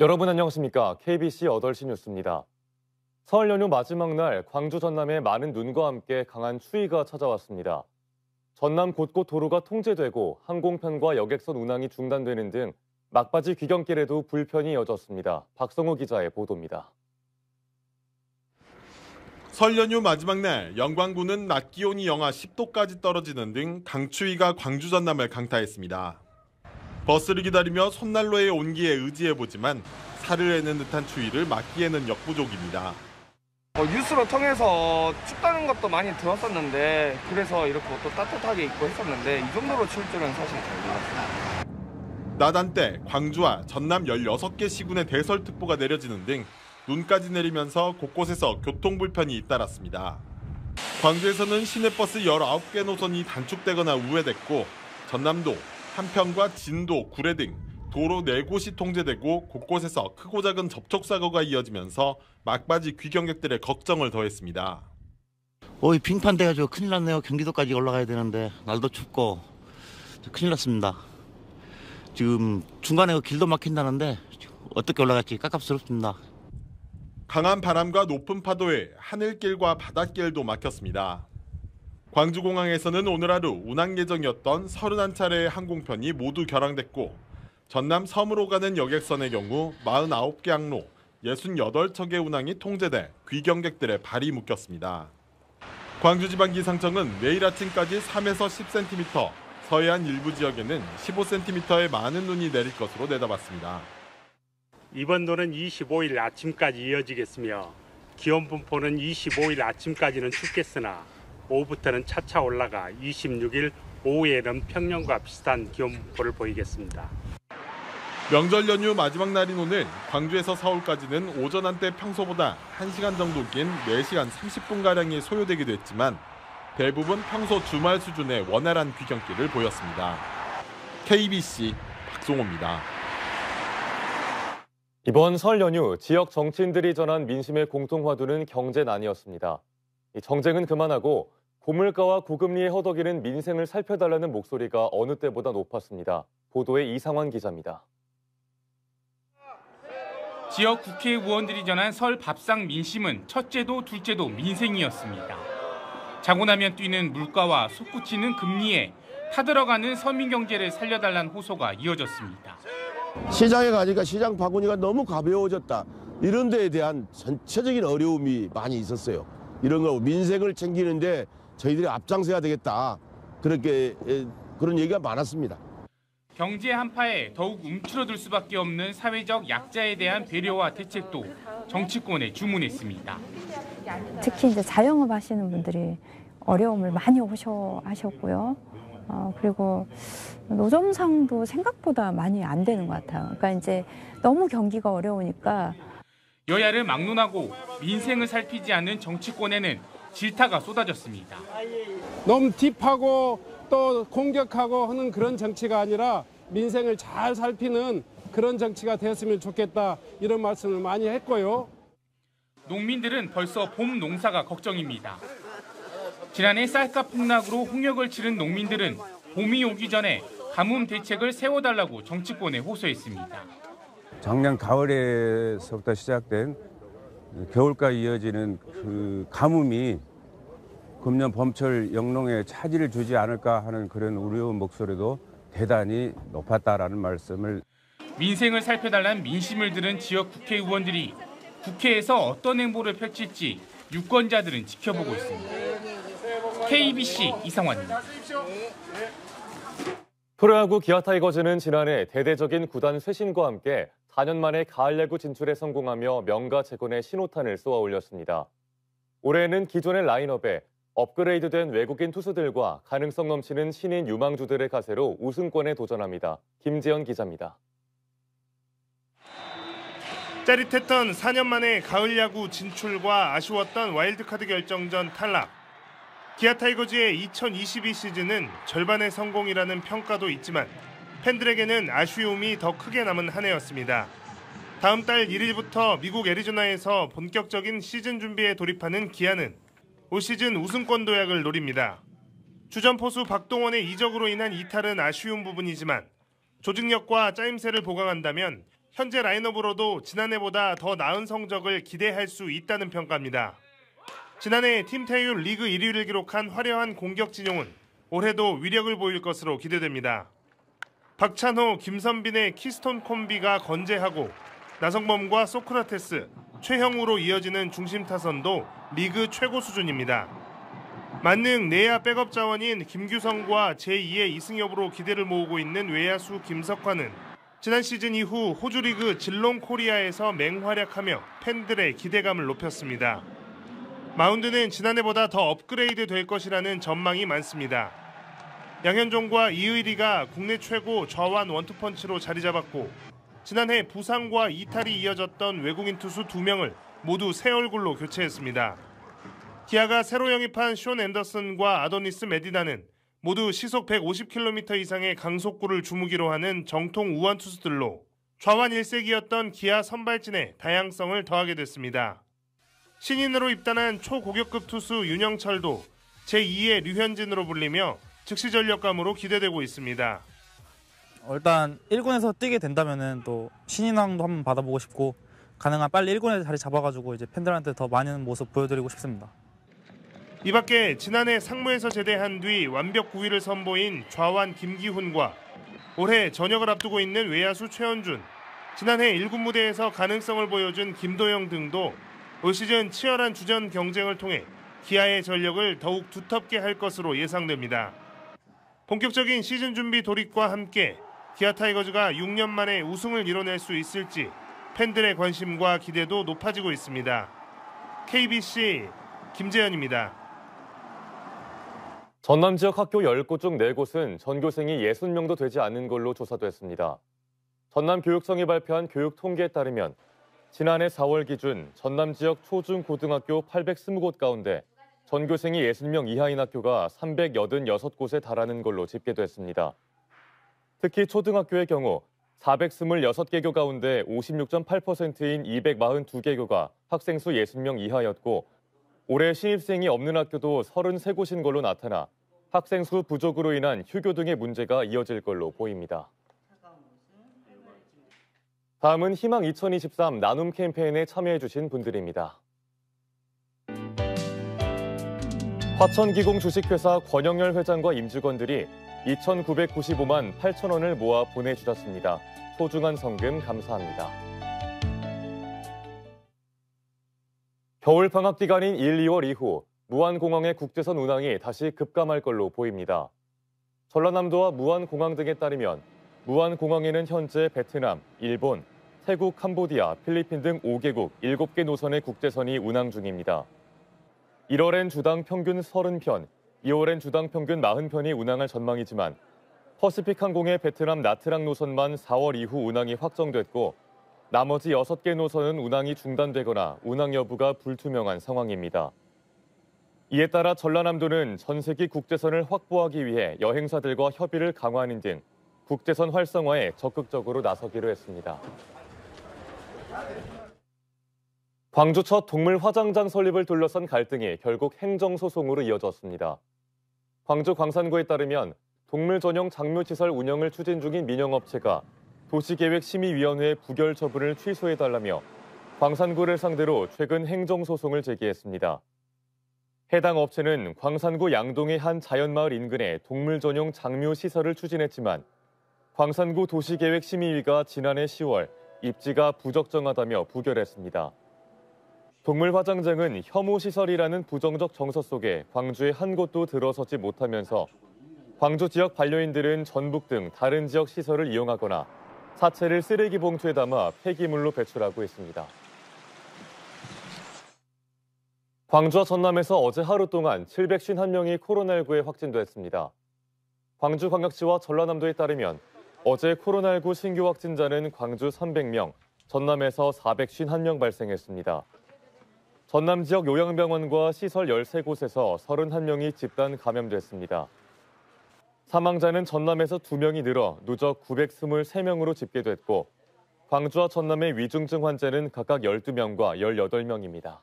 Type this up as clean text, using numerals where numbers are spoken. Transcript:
여러분 안녕하십니까? KBC 8시 뉴스입니다. 설 연휴 마지막 날 광주 전남에 많은 눈과 함께 강한 추위가 찾아왔습니다. 전남 곳곳 도로가 통제되고 항공편과 여객선 운항이 중단되는 등 막바지 귀경길에도 불편이 이어졌습니다. 박성호 기자의 보도입니다. 설 연휴 마지막 날 영광군은 낮 기온이 영하 10도까지 떨어지는 등 강추위가 광주 전남을 강타했습니다. 버스를 기다리며 손난로의 온기에 의지해보지만 살을 내는 듯한 추위를 막기에는 역부족입니다. 뉴스로 통해서 춥다는 것도 많이 들었었는데 그래서 이렇게 또 따뜻하게 입고 했었는데 이 정도로 추울 줄은 사실 잘 몰랐습니다. 낮 한때 광주와 전남 16개 시군에 대설특보가 내려지는 등 눈까지 내리면서 곳곳에서 교통불편이 잇따랐습니다. 광주에서는 시내버스 19개 노선이 단축되거나 우회됐고 전남도, 한평과 진도, 구례 등 도로 4곳이 통제되고 곳곳에서 크고 작은 접촉사고가 이어지면서 막바지 귀경객들의 걱정을 더했습니다. 빙판 돼가지고 큰일 났네요. 경기도까지 올라가야 되는데 날도 춥고 큰일 났습니다. 지금 중간에 길도 막힌다는데 어떻게 올라갈지 깝깝스럽습니다. 강한 바람과 높은 파도에 하늘길과 바닷길도 막혔습니다. 광주공항에서는 오늘 하루 운항 예정이었던 31차례의 항공편이 모두 결항됐고 전남 섬으로 가는 여객선의 경우 49개 항로 68척의 운항이 통제돼 귀경객들의 발이 묶였습니다. 광주지방기상청은 내일 아침까지 3에서 10cm, 서해안 일부 지역에는 15cm의 많은 눈이 내릴 것으로 내다봤습니다. 이번 눈은 25일 아침까지 이어지겠으며 기온 분포는 25일 아침까지는 춥겠으나 오후부터는 차차 올라가 26일 오후에는 평년과 비슷한 기온 분포를 보이겠습니다. 명절 연휴 마지막 날인 오늘 광주에서 서울까지는 오전 한때 평소보다 1시간 정도 긴 4시간 30분가량이 소요되기도 했지만 대부분 평소 주말 수준의 원활한 귀경길을 보였습니다. KBC 박송호입니다. 이번 설 연휴 지역 정치인들이 전한 민심의 공통화두는 경제난이었습니다. 정쟁은 그만하고 고물가와 고금리에 허덕이는 민생을 살펴달라는 목소리가 어느 때보다 높았습니다. 보도에 이상환 기자입니다. 지역 국회의원들이 전한 설 밥상 민심은 첫째도 둘째도 민생이었습니다. 자고 나면 뛰는 물가와 솟구치는 금리에 타들어가는 서민 경제를 살려달라는 호소가 이어졌습니다. 시장에 가니까 시장 바구니가 너무 가벼워졌다. 이런 데에 대한 전체적인 어려움이 많이 있었어요. 이런 거 민생을 챙기는데 저희들이 앞장서야 되겠다. 그런 얘기가 많았습니다. 경제 한파에 더욱 움츠러들 수밖에 없는 사회적 약자에 대한 배려와 대책도 정치권에 주문했습니다. 특히 이제 자영업 하시는 분들이 어려움을 많이 하셨고요. 그리고 노점상도 생각보다 많이 안 되는 것 같아요. 그러니까 이제 너무 경기가 어려우니까 여야를 막론하고 민생을 살피지 않는 정치권에는 질타가 쏟아졌습니다. 너무 딥하고 또 공격하고 하는 그런 정치가 아니라 민생을 잘 살피는 그런 정치가 되었으면 좋겠다 이런 말씀을 많이 했고요. 농민들은 벌써 봄 농사가 걱정입니다. 지난해 쌀값 폭락으로 홍역을 치른 농민들은 봄이 오기 전에 가뭄 대책을 세워달라고 정치권에 호소했습니다. 작년 가을에서부터 시작된 겨울까지 이어지는 그 가뭄이 금년 봄철 영농에 차질을 주지 않을까 하는 그런 우려의 목소리도 대단히 높았다라는 말씀을. 민생을 살펴달라는 민심을 들은 지역 국회의원들이 국회에서 어떤 행보를 펼칠지 유권자들은 지켜보고 있습니다. KBC 이상환입니다. 프로야구 기아 타이거즈는 지난해 대대적인 구단 쇄신과 함께 4년 만에 가을 야구 진출에 성공하며 명가 재건의 신호탄을 쏘아 올렸습니다. 올해는 기존의 라인업에 업그레이드된 외국인 투수들과 가능성 넘치는 신인 유망주들의 가세로 우승권에 도전합니다. 김재현 기자입니다. 짜릿했던 4년 만에 가을 야구 진출과 아쉬웠던 와일드카드 결정전 탈락. 기아 타이거즈의 2022 시즌은 절반의 성공이라는 평가도 있지만 팬들에게는 아쉬움이 더 크게 남은 한 해였습니다. 다음 달 1일부터 미국 애리조나에서 본격적인 시즌 준비에 돌입하는 기아는 올 시즌 우승권 도약을 노립니다. 주전 포수 박동원의 이적으로 인한 이탈은 아쉬운 부분이지만 조직력과 짜임새를 보강한다면 현재 라인업으로도 지난해보다 더 나은 성적을 기대할 수 있다는 평가입니다. 지난해 팀 타율 리그 1위를 기록한 화려한 공격 진용은 올해도 위력을 보일 것으로 기대됩니다. 박찬호, 김선빈의 키스톤 콤비가 건재하고 나성범과 소크라테스, 최형우로 이어지는 중심 타선도 리그 최고 수준입니다. 만능 내야 백업 자원인 김규성과 제2의 이승엽으로 기대를 모으고 있는 외야수 김석환은 지난 시즌 이후 호주 리그 질롱 코리아에서 맹활약하며 팬들의 기대감을 높였습니다. 마운드는 지난해보다 더 업그레이드 될 것이라는 전망이 많습니다. 양현종과 이의리가 국내 최고 좌완 원투펀치로 자리 잡았고 지난해 부상과 이탈이 이어졌던 외국인 투수 2명을 모두 새 얼굴로 교체했습니다. 기아가 새로 영입한 숀 앤더슨과 아도니스 메디나는 모두 시속 150km 이상의 강속구를 주무기로 하는 정통 우완 투수들로 좌완 1세기였던 기아 선발진에 다양성을 더하게 됐습니다. 신인으로 입단한 초고격급 투수 윤영철도 제2의 류현진으로 불리며 즉시 전력감으로 기대되고 있습니다. 일단 1군에서 뛰게 된다면은 또 신인왕도 한번 받아보고 싶고 가능한 빨리 1군에 자리 잡아가지고 이제 팬들한테 더 많은 모습 보여드리고 싶습니다. 이 밖에 지난해 상무에서 제대한 뒤 완벽 9위를 선보인 좌완 김기훈과 올해 전역을 앞두고 있는 외야수 최현준, 지난해 1군 무대에서 가능성을 보여준 김도영 등도 올 시즌 치열한 주전 경쟁을 통해 기아의 전력을 더욱 두텁게 할 것으로 예상됩니다. 본격적인 시즌 준비 돌입과 함께 기아 타이거즈가 6년 만에 우승을 이뤄낼 수 있을지 팬들의 관심과 기대도 높아지고 있습니다. KBC 김재현입니다. 전남 지역 학교 10곳 중 4곳은 전교생이 60명도 되지 않는 걸로 조사됐습니다. 전남교육청이 발표한 교육 통계에 따르면 지난해 4월 기준 전남 지역 초중 고등학교 820곳 가운데 전교생이 60명 이하인 학교가 386곳에 달하는 걸로 집계됐습니다. 특히 초등학교의 경우 426개교 가운데 56.8%인 242개교가 학생 수 60명 이하였고 올해 신입생이 없는 학교도 33곳인 걸로 나타나 학생 수 부족으로 인한 휴교 등의 문제가 이어질 걸로 보입니다. 다음은 희망 2023 나눔 캠페인에 참여해주신 분들입니다. 화천기공 주식회사 권영열 회장과 임직원들이 2,995만 8천 원을 모아 보내주셨습니다. 소중한 성금 감사합니다. 겨울 방학 기간인 1, 2월 이후 무안공항의 국제선 운항이 다시 급감할 걸로 보입니다. 전라남도와 무안공항 등에 따르면 무안공항에는 현재 베트남, 일본, 태국, 캄보디아, 필리핀 등 5개국 7개 노선의 국제선이 운항 중입니다. 1월엔 주당 평균 30편, 2월엔 주당 평균 40편이 운항할 전망이지만 퍼시픽항공의 베트남 나트랑 노선만 4월 이후 운항이 확정됐고 나머지 6개 노선은 운항이 중단되거나 운항 여부가 불투명한 상황입니다. 이에 따라 전라남도는 전세기 국제선을 확보하기 위해 여행사들과 협의를 강화하는 등 국제선 활성화에 적극적으로 나서기로 했습니다. 광주 첫 동물 화장장 설립을 둘러싼 갈등이 결국 행정소송으로 이어졌습니다. 광주 광산구에 따르면 동물 전용 장묘시설 운영을 추진 중인 민영업체가 도시계획심의위원회 부결 처분을 취소해달라며 광산구를 상대로 최근 행정소송을 제기했습니다. 해당 업체는 광산구 양동의 한 자연마을 인근에 동물 전용 장묘시설을 추진했지만 광산구 도시계획심의위가 지난해 10월 입지가 부적정하다며 부결했습니다. 동물 화장장은 혐오시설이라는 부정적 정서 속에 광주의 한 곳도 들어서지 못하면서 광주 지역 반려인들은 전북 등 다른 지역 시설을 이용하거나 사체를 쓰레기 봉투에 담아 폐기물로 배출하고 있습니다. 광주와 전남에서 어제 하루 동안 751명이 코로나19에 확진됐습니다. 광주광역시와 전라남도에 따르면 어제 코로나19 신규 확진자는 광주 300명, 전남에서 451명 발생했습니다. 전남 지역 요양병원과 시설 13곳에서 31명이 집단 감염됐습니다. 사망자는 전남에서 2명이 늘어 누적 923명으로 집계됐고 광주와 전남의 위중증 환자는 각각 12명과 18명입니다.